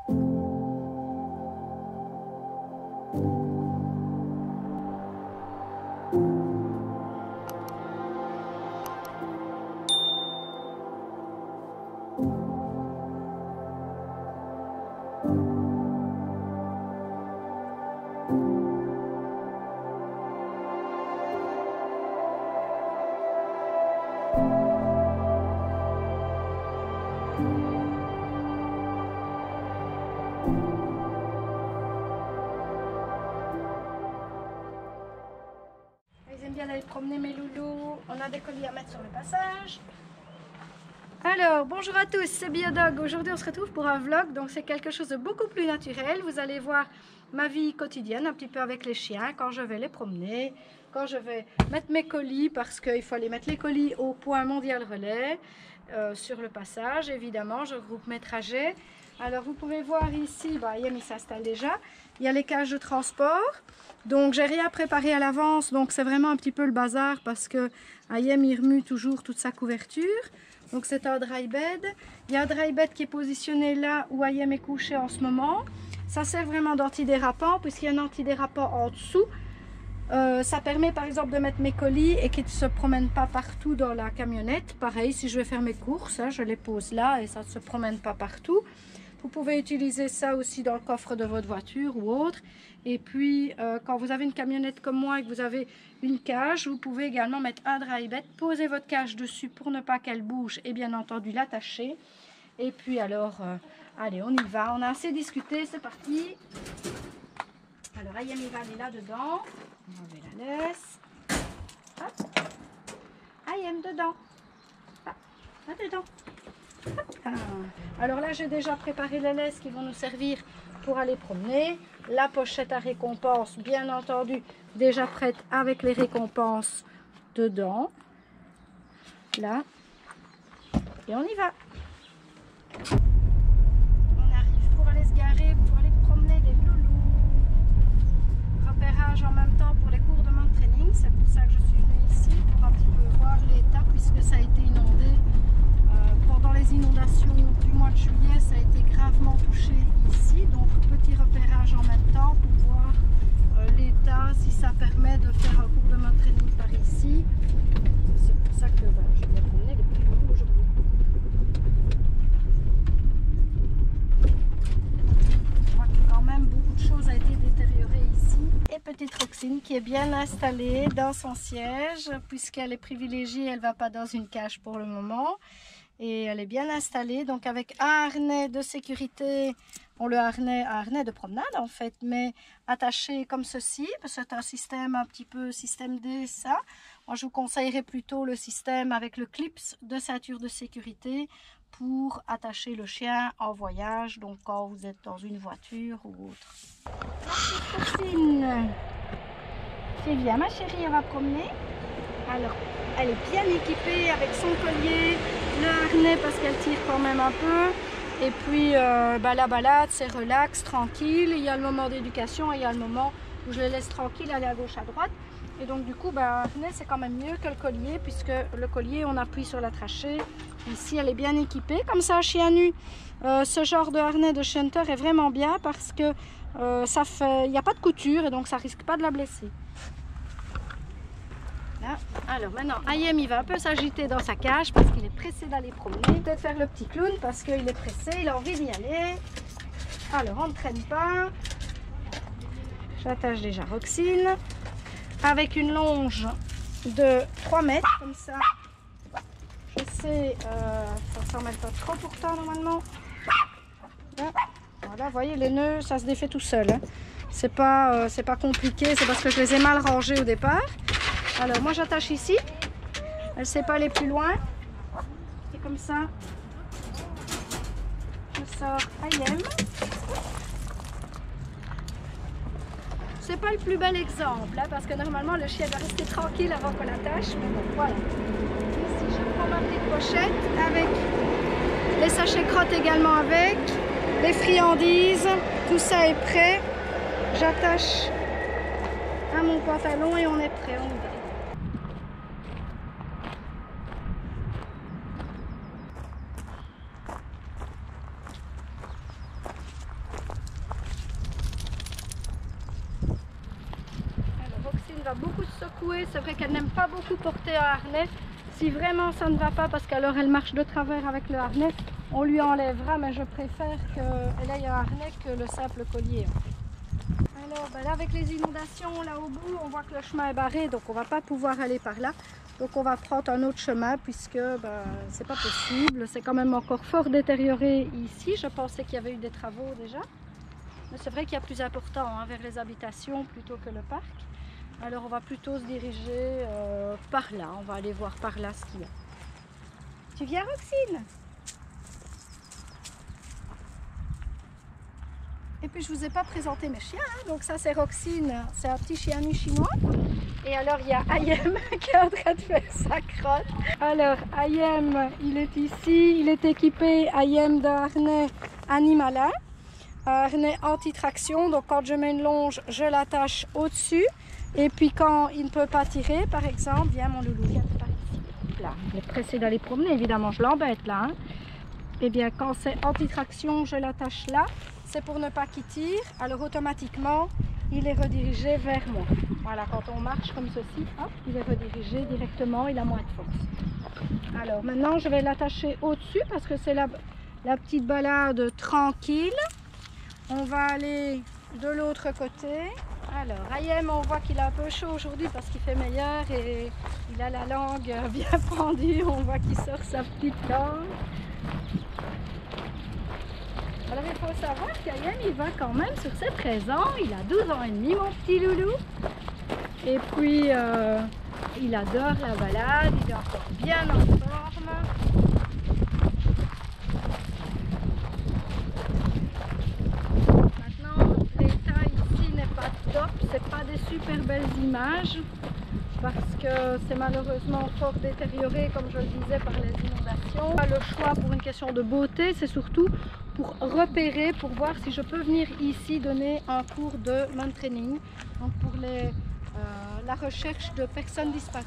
Ils aiment bien aller promener mes loulous. On a des colis à mettre sur le passage. Alors, bonjour à tous, c'est Biodog. Aujourd'hui, on se retrouve pour un vlog. Donc, c'est quelque chose de beaucoup plus naturel. Vous allez voir ma vie quotidienne, un petit peu avec les chiens, quand je vais les promener, quand je vais mettre mes colis, parce qu'il faut aller mettre les colis au point mondial relais, sur le passage. Évidemment, je regroupe mes trajets. Alors, vous pouvez voir ici, Ayem, il s'installe déjà. Il y a les cages de transport. Donc, j'ai rien préparé à l'avance. Donc, c'est vraiment un petit peu le bazar parce que Ayem, il remue toujours toute sa couverture. Donc, c'est un dry bed. Il y a un dry bed qui est positionné là où Ayem est couché en ce moment. Ça sert vraiment d'antidérapant puisqu'il y a un antidérapant en dessous. Ça permet par exemple de mettre mes colis et qu'ils ne se promènent pas partout dans la camionnette. Pareil, si je vais faire mes courses, je les pose là et ça ne se promène pas partout. Vous pouvez utiliser ça aussi dans le coffre de votre voiture ou autre. Et puis, quand vous avez une camionnette comme moi et que vous avez une cage, vous pouvez également mettre un dry bed, poser votre cage dessus pour ne pas qu'elle bouge et bien entendu l'attacher. Et puis alors, allez, on y va. On a assez discuté, c'est parti. Alors, Ayem, il va aller là-dedans. On va enlever la laisse. Hop. Ayem, dedans. Ah, là-dedans. Alors là, j'ai déjà préparé les laisses qui vont nous servir pour aller promener. La pochette à récompense, bien entendu, déjà prête avec les récompenses dedans. Là. Et on y va. On arrive pour aller se garer, pour aller promener les loulous. Repérage en même temps pour les cours de mon training. C'est pour ça que je suis venue ici, pour un petit peu voir l'état, puisque ça a été inondé. Pendant les inondations du mois de juillet, ça a été gravement touché ici. Donc, petit repérage en même temps pour voir l'état, si ça permet de faire un cours de main training par ici. C'est pour ça que je vais promener les petits loulous aujourd'hui. Je vois que quand même beaucoup de choses ont été détériorées ici. Et petite Roxine qui est bien installée dans son siège, puisqu'elle est privilégiée, elle ne va pas dans une cage pour le moment. Et elle est bien installée, donc avec un harnais de sécurité, un harnais de promenade en fait, mais attaché comme ceci, parce que c'est un système un petit peu système D, ça. Moi je vous conseillerais plutôt le système avec le clips de ceinture de sécurité pour attacher le chien en voyage, donc quand vous êtes dans une voiture ou autre. Christine, c'est bien ma chérie, elle va promener. Alors, elle est bien équipée avec son collier, le harnais parce qu'elle tire quand même un peu. Et puis la balade, c'est relax, tranquille. Il y a le moment d'éducation et il y a le moment où je les laisse tranquilles, aller à gauche, à droite. Et donc du coup, le harnais, c'est quand même mieux que le collier puisque le collier, on appuie sur la trachée. Ici, elle est bien équipée. Comme ça, chien nu, ce genre de harnais de Shunter est vraiment bien parce que il n'y a pas de couture et donc ça risque pas de la blesser. Là. Alors maintenant, Ayem, il va un peu s'agiter dans sa cage parce qu'il est pressé d'aller promener. Peut-être faire le petit clown parce qu'il est pressé, il a envie d'y aller. Alors, on ne traîne pas. J'attache déjà Roxine avec une longe de 3 mètres comme ça. Je sais, ça s'en mêle pas trop pourtant normalement. Là. Voilà, vous voyez, les nœuds, ça se défait tout seul. Hein. C'est pas compliqué, c'est parce que je les ai mal rangés au départ. Alors moi j'attache ici, elle ne sait pas aller plus loin, et comme ça, je sors Ayem. C'est pas le plus bel exemple, hein, parce que normalement le chien doit rester tranquille avant qu'on l'attache, mais bon, voilà. Ici je prends ma petite pochette avec les sachets crottes également avec, les friandises, tout ça est prêt. J'attache à mon pantalon et on est prêt, on y va. va beaucoup se secouer. C'est vrai qu'elle n'aime pas beaucoup porter un harnais. Si vraiment ça ne va pas, parce qu'alors elle marche de travers avec le harnais, on lui enlèvera, mais je préfère qu'elle ait un harnais que le simple collier. Alors ben là, avec les inondations là au bout, on voit que le chemin est barré, donc on ne va pas pouvoir aller par là. Donc on va prendre un autre chemin puisque c'est pas possible. C'est quand même encore fort détérioré ici. Je pensais qu'il y avait eu des travaux déjà. Mais c'est vrai qu'il y a plus important hein, vers les habitations plutôt que le parc. Alors on va plutôt se diriger par là. On va aller voir par là ce qu'il y a. Tu viens, Roxine? Et puis je ne vous ai pas présenté mes chiens. Hein. Donc ça c'est Roxine, c'est un petit chien nu chinois. Et alors il y a Ayem qui est en train de faire sa crotte. Alors Ayem, il est ici, il est équipé Ayem d'un harnais animalin, un harnais anti-traction. Donc quand je mets une longe, je l'attache au-dessus. Et puis quand il ne peut pas tirer, par exemple, viens mon loulou, viens par ici. Là, il est pressé d'aller promener, évidemment, je l'embête là. Hein. Et bien quand c'est anti-traction, je l'attache là. C'est pour ne pas qu'il tire. Alors automatiquement, il est redirigé vers moi. Voilà, quand on marche comme ceci, hop, il est redirigé directement, il a moins de force. Alors maintenant, je vais l'attacher au-dessus parce que c'est la petite balade tranquille. On va aller de l'autre côté. Alors, Ayem, on voit qu'il a un peu chaud aujourd'hui parce qu'il fait meilleur et il a la langue bien pendue. On voit qu'il sort sa petite langue. Alors il faut savoir qu'Ayem il va quand même sur ses 13 ans, il a 12 ans et demi mon petit loulou. Et puis il adore la balade, il est encore bien en forme. Maintenant l'état ici n'est pas top, c'est pas des super belles images parce que c'est malheureusement fort détérioré comme je le disais par les inondations. Le choix pour une question de beauté, c'est surtout pour repérer, pour voir si je peux venir ici donner un cours de man training, donc pour la recherche de personnes disparues.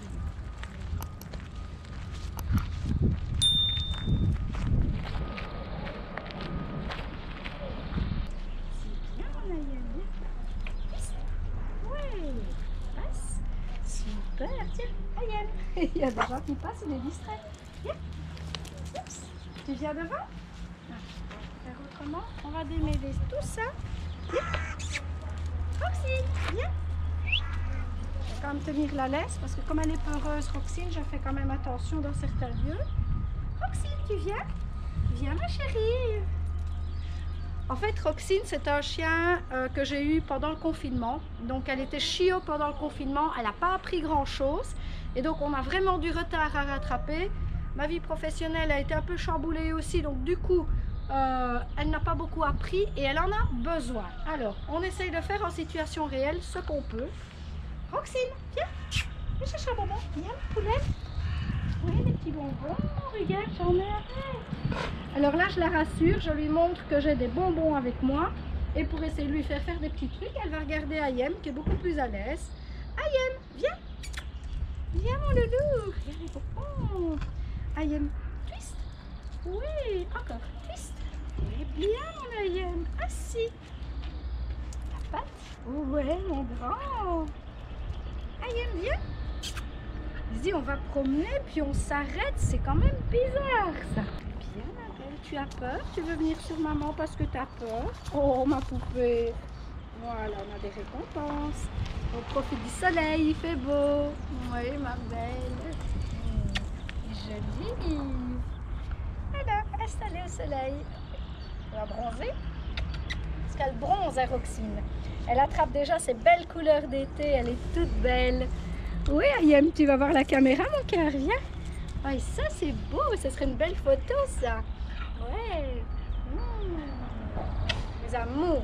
C'est bien mon Ayem, ouais, passe, super, tiens, Ayem, il y a des gens qui passent, on est distrait, viens, oups, tu viens devant? Autrement, on va démêler tout ça. Roxine, viens. Je vais quand même tenir la laisse parce que comme elle est peureuse, Roxine, je fais quand même attention dans certains lieux. Roxine, tu viens? Viens ma chérie. En fait, Roxine, c'est un chien que j'ai eu pendant le confinement. Donc elle était chiot pendant le confinement, elle n'a pas appris grand chose. Et donc on a vraiment du retard à rattraper. Ma vie professionnelle a été un peu chamboulée aussi, donc du coup, elle n'a pas beaucoup appris et elle en a besoin. Alors, on essaye de faire en situation réelle ce qu'on peut. Roxine, viens, viens chercher un bonbon. Viens, poulet. Oui, les petits bonbons. Regarde, j'en ai un. Alors là, je la rassure, je lui montre que j'ai des bonbons avec moi. Et pour essayer de lui faire des petits trucs, elle va regarder Ayem qui est beaucoup plus à l'aise. Ayem, viens. Viens mon loulou. Regarde les bonbons. Ayem, twist. Oui, encore twist. Oui, bien mon Ayem. Assis. La patte. Ouais, mon grand. Ayem, viens. Dis, on va promener, puis on s'arrête. C'est quand même bizarre, ça. Bien, ma belle. Tu as peur? Tu veux venir sur maman parce que tu as peur? Oh, ma poupée. Voilà, on a des récompenses. On profite du soleil, il fait beau. Oui, ma belle. Jolie. Alors, installée au soleil. On va bronzer. Parce qu'elle bronze, hein, Roxine. Elle attrape déjà ses belles couleurs d'été. Elle est toute belle. Oui, Ayem, tu vas voir la caméra, mon cœur. Viens. Oh, et ça, c'est beau. Ce serait une belle photo, ça. Ouais. Les amours.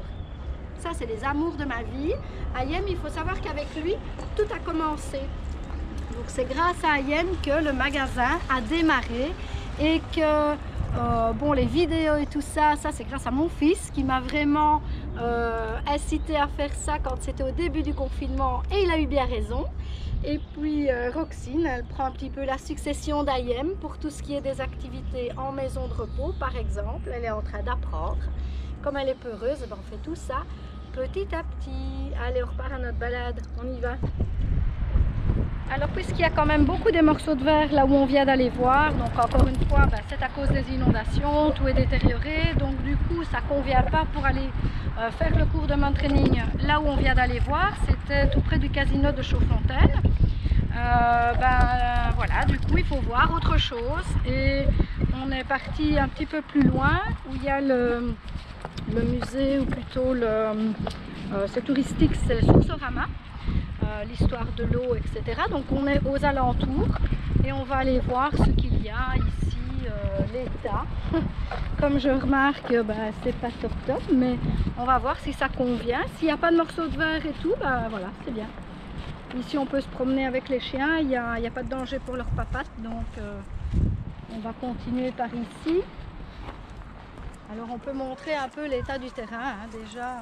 Ça, c'est les amours de ma vie. Ayem, il faut savoir qu'avec lui, tout a commencé. Donc, c'est grâce à Ayem que le magasin a démarré et que bon, les vidéos et tout ça, c'est grâce à mon fils qui m'a vraiment incité à faire ça quand c'était au début du confinement et il a eu bien raison. Et puis Roxine, elle prend un petit peu la succession d'Ayem pour tout ce qui est des activités en maison de repos par exemple. Elle est en train d'apprendre. Comme elle est peureuse, ben, on fait tout ça petit à petit. Allez, on repart à notre balade, on y va. Alors puisqu'il y a quand même beaucoup de morceaux de verre là où on vient d'aller voir, donc encore une fois c'est à cause des inondations, tout est détérioré, donc du coup ça ne convient pas pour aller faire le cours de main training là où on vient d'aller voir, c'était tout près du casino de Chaudfontaine. Voilà, du coup il faut voir autre chose et on est parti un petit peu plus loin où il y a le musée, ou plutôt c'est touristique, c'est Soursorama. L'histoire de l'eau, etc. Donc on est aux alentours et on va aller voir ce qu'il y a ici, l'état. Comme je remarque, c'est pas top top, mais on va voir si ça convient. S'il n'y a pas de morceaux de verre et tout, voilà, c'est bien. Ici on peut se promener avec les chiens, il n'y a pas de danger pour leurs papates, donc on va continuer par ici. Alors on peut montrer un peu l'état du terrain, hein, déjà.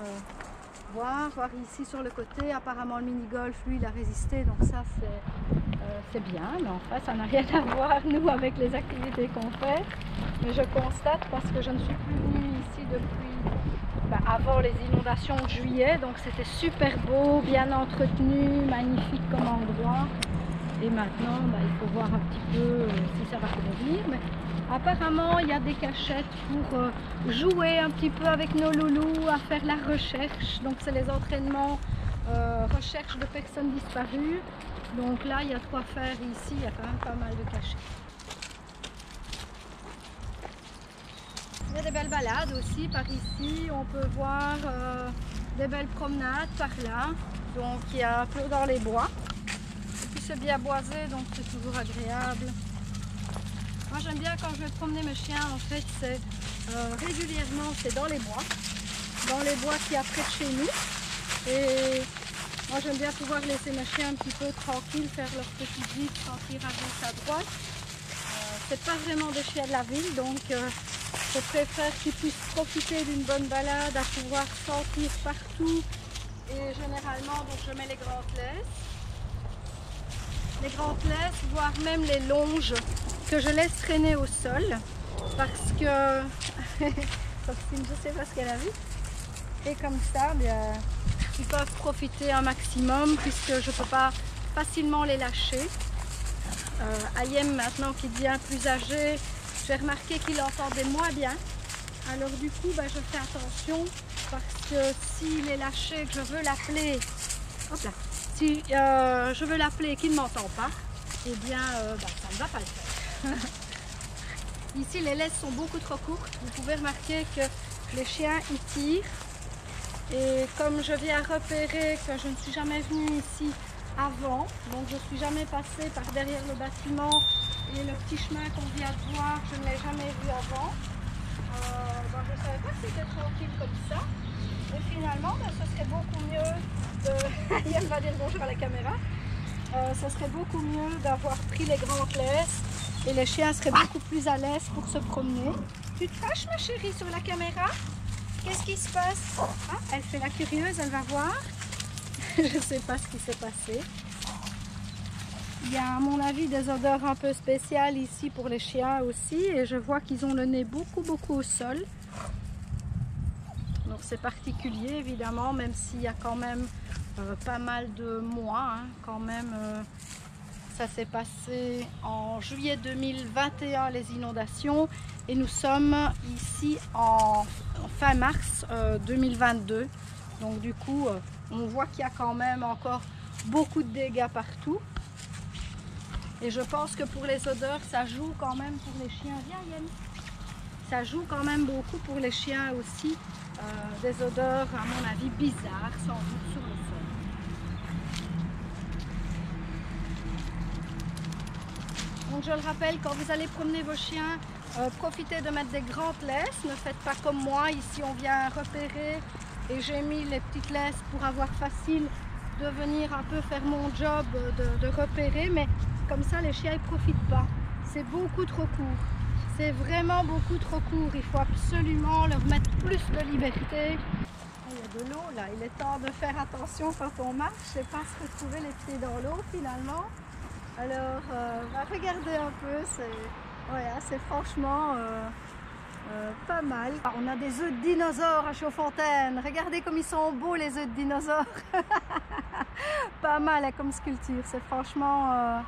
Voir ici sur le côté, apparemment le mini-golf lui il a résisté, donc ça c'est bien, mais enfin ça n'a rien à voir nous avec les activités qu'on fait. Mais je constate, parce que je ne suis plus venue ici depuis avant les inondations de juillet, donc c'était super beau, bien entretenu, magnifique comme endroit. Et maintenant il faut voir un petit peu si ça va revenir. Mais apparemment, il y a des cachettes pour jouer un petit peu avec nos loulous, à faire la recherche. Donc, c'est les entraînements recherche de personnes disparues. Donc là, il y a de quoi faire ici. Il y a quand même pas mal de cachettes. Il y a des belles balades aussi par ici. On peut voir des belles promenades par là. Donc, il y a un peu dans les bois. Et puis, c'est bien boisé, donc c'est toujours agréable. Moi j'aime bien quand je vais promener mes chiens, en fait c'est régulièrement c'est dans les bois qu'il y a près de chez nous. Et moi j'aime bien pouvoir laisser mes chiens un petit peu tranquilles, faire leur petite vie, tranquille à gauche à droite. C'est pas vraiment des chiens de la ville, donc je préfère qu'ils puissent profiter d'une bonne balade, à pouvoir sentir partout. Et généralement donc je mets les grandes laisses. Les grandes laisses, voire même les longes que je laisse traîner au sol, parce que Sophie, je sais pas ce qu'elle a vu, et comme ça ils peuvent profiter un maximum puisque je peux pas facilement les lâcher. Ayem maintenant qui devient plus âgé, j'ai remarqué qu'il entendait moins bien, alors du coup je fais attention, parce que s'il est lâché, que je veux l'appeler, hop là, si je veux l'appeler et qu'il ne m'entend pas, eh bien ça ne va pas le faire. Ici les laisses sont beaucoup trop courtes, vous pouvez remarquer que les chiens y tirent, et comme je viens repérer que je ne suis jamais venue ici avant, donc je ne suis jamais passée par derrière le bâtiment, et le petit chemin qu'on vient de voir, je ne l'ai jamais vu avant. Je ne savais pas que c'était tranquille comme ça. Et finalement, ce serait beaucoup mieux de... Yann va dire bonjour à la caméra. Ce serait beaucoup mieux d'avoir pris les grandes laisses et les chiens seraient beaucoup plus à l'aise pour se promener. Tu te fâches, ma chérie, sur la caméra? Qu'est-ce qui se passe? Ah, elle fait la curieuse, elle va voir. Je ne sais pas ce qui s'est passé. Il y a à mon avis des odeurs un peu spéciales ici pour les chiens aussi, et je vois qu'ils ont le nez beaucoup au sol. Donc c'est particulier évidemment, même s'il y a quand même pas mal de mois, hein, quand même. Ça s'est passé en juillet 2021 les inondations, et nous sommes ici en fin mars 2022. Donc du coup on voit qu'il y a quand même encore beaucoup de dégâts partout. Et je pense que pour les odeurs, ça joue quand même pour les chiens. Viens Yann. Ça joue quand même beaucoup pour les chiens aussi. Des odeurs, à mon avis, bizarres, sans doute sur le sol. Donc je le rappelle, quand vous allez promener vos chiens, profitez de mettre des grandes laisses. Ne faites pas comme moi. Ici, on vient repérer et j'ai mis les petites laisses pour avoir facile de venir un peu faire mon job de repérer. Mais comme ça, les chiens ne profitent pas. C'est beaucoup trop court. C'est vraiment beaucoup trop court. Il faut absolument leur mettre plus de liberté. Il y a de l'eau là. Il est temps de faire attention quand on marche et pas se retrouver les pieds dans l'eau finalement. Alors, regardez un peu. C'est franchement Pas mal. On a des œufs de dinosaures à Chaudfontaine. Regardez comme ils sont beaux les œufs de dinosaures. Pas mal hein, comme sculpture. C'est franchement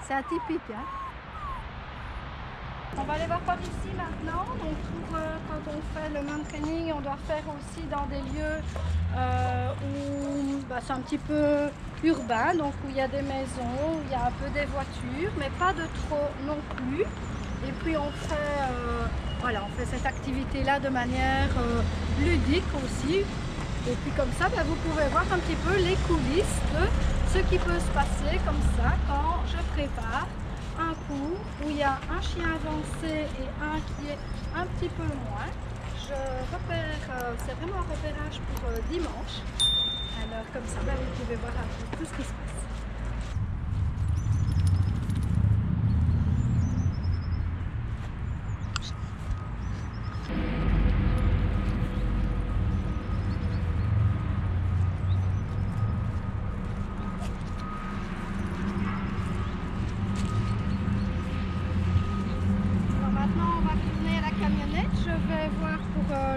c'est atypique. Hein. On va aller voir par ici maintenant. Donc pour quand on fait le même training, on doit faire aussi dans des lieux où c'est un petit peu urbain, donc où il y a des maisons, où il y a un peu des voitures, mais pas de trop non plus. Et puis on fait voilà, on fait cette activité-là de manière ludique aussi. Et puis comme ça, vous pouvez voir un petit peu les coulisses de ce qui peut se passer comme ça quand je prépare un cours où il y a un chien avancé et un qui est un petit peu loin. Je repère, c'est vraiment un repérage pour dimanche. Alors comme ça, vous pouvez voir un peu tout ce qui se passe.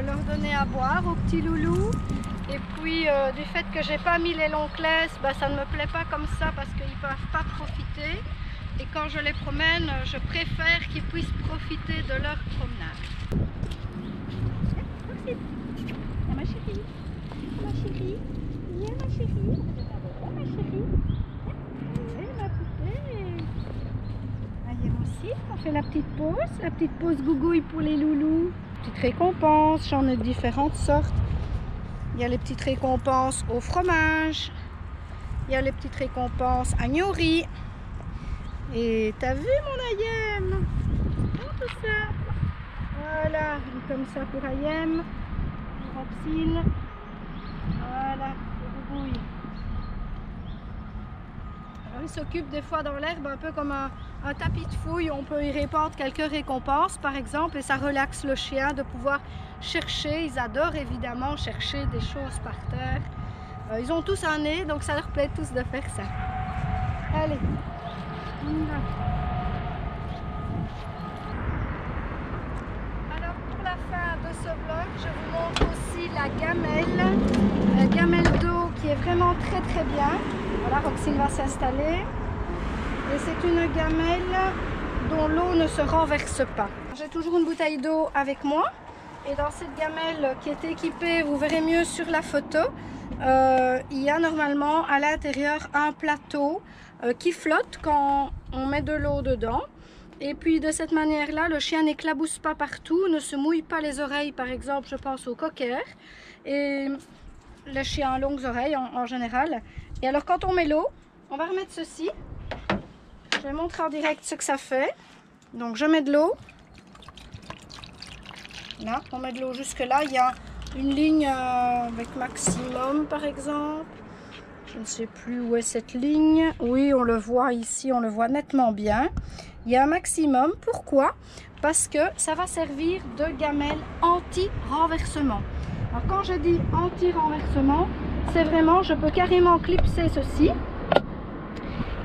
Leur donner à boire aux petits loulous, et puis du fait que j'ai pas mis les longs laisses, ça ne me plaît pas comme ça parce qu'ils ne peuvent pas profiter, et quand je les promène je préfère qu'ils puissent profiter de leur promenade. Viens ma chérie, ma chérie, viens ma chérie, ma chérie, viens ma poupée. Allez aussi, on fait la petite pause gougouille pour les loulous. Petites récompenses, j'en ai de différentes sortes. Il y a les petites récompenses au fromage, il y a les petites récompenses à gnori. Et t'as vu mon Ayem? Tout ça. Voilà, comme ça pour Ayem, pour Opsine. Voilà, pour Boubouille. Alors il s'occupe des fois dans l'herbe un peu comme un tapis de fouille. On peut y répandre quelques récompenses par exemple, et ça relaxe le chien de pouvoir chercher. Ils adorent évidemment chercher des choses par terre. Ils ont tous un nez, donc ça leur plaît tous de faire ça. Allez, on y va. Alors pour la fin de ce vlog, je vous montre aussi la gamelle d'eau qui est vraiment très bien. Voilà, Roxine va s'installer. Et c'est une gamelle dont l'eau ne se renverse pas. J'ai toujours une bouteille d'eau avec moi. Et dans cette gamelle qui est équipée, vous verrez mieux sur la photo, il y a normalement à l'intérieur un plateau qui flotte quand on met de l'eau dedans. Et puis de cette manière-là, le chien n'éclabousse pas partout, ne se mouille pas les oreilles, par exemple, je pense au cocker. Et les chiens à longues oreilles en général. Et alors quand on met l'eau, on va remettre ceci. Je vais montrer en direct ce que ça fait. Donc je mets de l'eau. Là, on met de l'eau jusque là. Il y a une ligne avec maximum par exemple. Je ne sais plus où est cette ligne. Oui, on le voit ici, on le voit nettement bien. Il y a un maximum. Pourquoi? Parce que ça va servir de gamelle anti-renversement. Alors quand je dis anti-renversement, c'est vraiment, je peux carrément clipser ceci.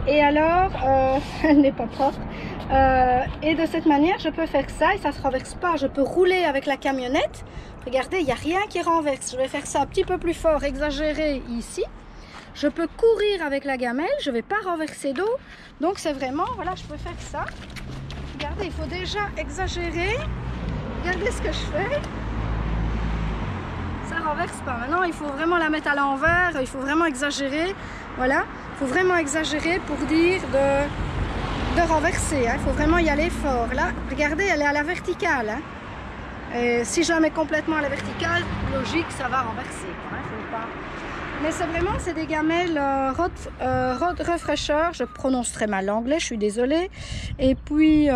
Et alors, elle n'est pas propre. Et de cette manière, je peux faire ça et ça ne se renverse pas. Je peux rouler avec la camionnette. Regardez, il n'y a rien qui renverse. Je vais faire ça un petit peu plus fort, exagéré ici. Je peux courir avec la gamelle, je ne vais pas renverser d'eau. Donc c'est vraiment, voilà, je peux faire ça. Regardez, il faut déjà exagérer. Regardez ce que je fais. Ça ne renverse pas. Maintenant, il faut vraiment la mettre à l'envers. Il faut vraiment exagérer. Voilà. Il faut vraiment exagérer pour dire de renverser. Hein. Il faut vraiment y aller fort. Là, regardez, elle est à la verticale. Hein. Et si je la mets complètement à la verticale, logique, ça va renverser. Hein. Faut pas... Mais c'est vraiment, c'est des gamelles Road Refresher. Je prononce très mal l'anglais, je suis désolée. Et puis,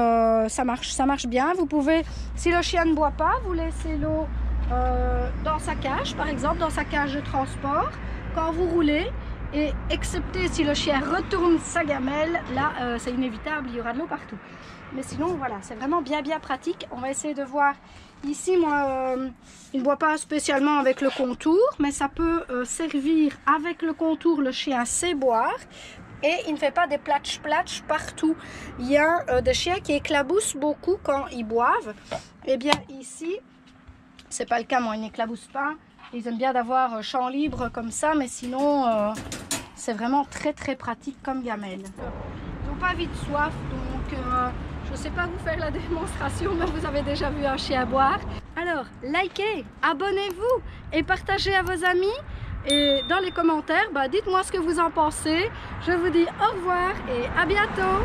ça marche bien. Vous pouvez, si le chien ne boit pas, vous laissez l'eau dans sa cage, par exemple, dans sa cage de transport, quand vous roulez. Et excepté si le chien retourne sa gamelle, là, c'est inévitable, il y aura de l'eau partout. Mais sinon, voilà, c'est vraiment bien pratique. On va essayer de voir. Ici, moi, il ne boit pas spécialement avec le contour, mais ça peut servir avec le contour, le chien sait boire. et il ne fait pas des platch-platch partout. Il y a des chiens qui éclaboussent beaucoup quand ils boivent. Eh bien ici, c'est pas le cas, moi, ils n'éclaboussent pas. Ils aiment bien d'avoir champ libre comme ça, mais sinon, c'est vraiment très très pratique comme gamelle. Ils n'ont pas vite soif, donc je ne sais pas vous faire la démonstration, mais vous avez déjà vu un chien boire. Alors, likez, abonnez-vous et partagez à vos amis. Et dans les commentaires, dites-moi ce que vous en pensez. Je vous dis au revoir et à bientôt.